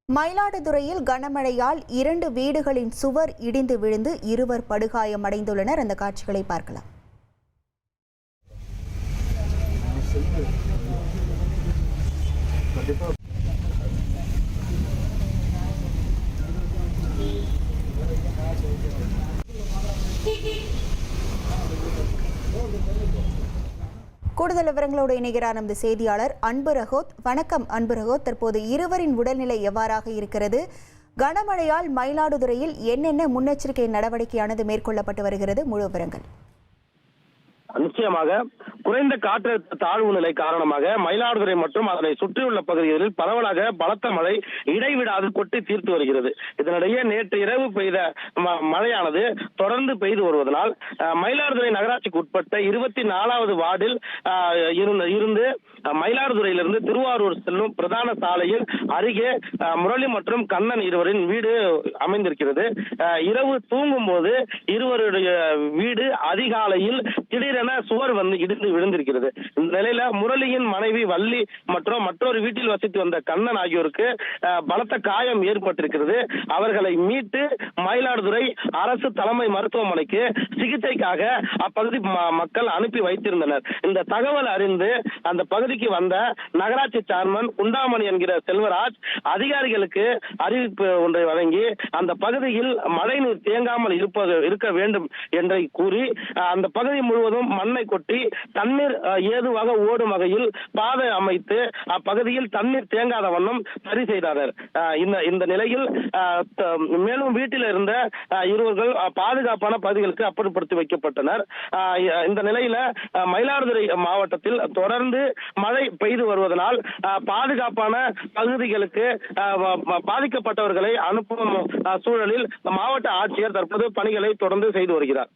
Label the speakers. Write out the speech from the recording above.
Speaker 1: மயிலாடுதுறையில் கனமழையால் 2 வீடுகளின் சுவர் இடிந்து விழுந்து இருவர் படுகாயமடைந்துள்ளனர். அந்த காட்சிகளை பார்க்கலாம். கூடுதல் விவரங்களோடு இணைகிறார் நமது செய்தியாளர் அன்பு ரகோத். வணக்கம் அன்பு ரகோத். தற்போது இருவரின் உடல்நிலை எவ்வாறாக இருக்கிறது? கனமழையால் மயிலாடுதுறையில் என்னென்ன முன்னெச்சரிக்கை நடவடிக்கையானது மேற்கொள்ளப்பட்டு வருகிறது? முழு விவரங்கள்.
Speaker 2: நிச்சயமாக குறைந்த காற்றழுத்த தாழ்வு நிலை காரணமாக மயிலாடுதுறை மற்றும் அதனை சுற்றியுள்ள பகுதிகளில் பரவலாக பலத்த மழை இடைவிடாது கொட்டி தீர்த்து வருகிறது. இதனிடையே நேற்று இரவு பெய்த மழையானது தொடர்ந்து பெய்து வருவதனால் மயிலாடுதுறை நகராட்சிக்கு உட்பட்ட 24வது வார்டில் இருந்து மயிலாடுதுறையிலிருந்து திருவாரூர் செல்லும் பிரதான சாலையில் அருகே முரளி மற்றும் கண்ணன் இருவரின் வீடு அமைந்திருக்கிறது. இரவு தூங்கும் போது இருவருடைய வீடு அதிகாலையில் திடீரென சுவர் இடிந்து விழுந்திருக்கிறது. இந்த நிலையில முரளியின் மனைவி வள்ளி மற்றும் மற்றொரு வீட்டில் வசித்து வந்த கண்ணன் ஆகியோருக்கு பலத்த காயம் ஏற்பட்டிருக்கிறது. அவர்களை மீட்டு மயிலாடுதுறை அரசு தலைமை மருத்துவமனைக்கு சிகிச்சைக்காக அப்பகுதி மக்கள் அனுப்பி வைத்திருந்தனர். இந்த தகவல் அறிந்து அந்த பகுதிக்கு வந்த நகராட்சி சேர்மன் குண்டாமணி என்கிற செல்வராஜ் அதிகாரிகளுக்கு அறிவிப்பு ஒன்றை வழங்கி அந்த பகுதியில் மழைநீர் தேங்காமல் இருக்க வேண்டும் என்று கூறி அந்த பகுதி முழுவதும் மண்ணை கொட்டி தண்ணீர் ஏதுவாக ஓடும் வகையில் பாதை அமைத்து அப்பகுதியில் தண்ணீர் தேங்காத வண்ணம் சரி செய்தனர். இந்த நிலையில் மேலும் வீட்டில் இருந்த இருவர்கள் பாதுகாப்பான பகுதிகளுக்கு அப்புறப்படுத்தி வைக்கப்பட்டனர். இந்த நிலையில மயிலாடுதுறை மாவட்டத்தில் தொடர்ந்து மழை பெய்து வருவதனால் பாதுகாப்பான பகுதிகளுக்கு பாதிக்கப்பட்டவர்களை அனுப்பும் சூழலில் மாவட்ட ஆட்சியர் தற்போது பணிகளை தொடர்ந்து செய்து வருகிறார்.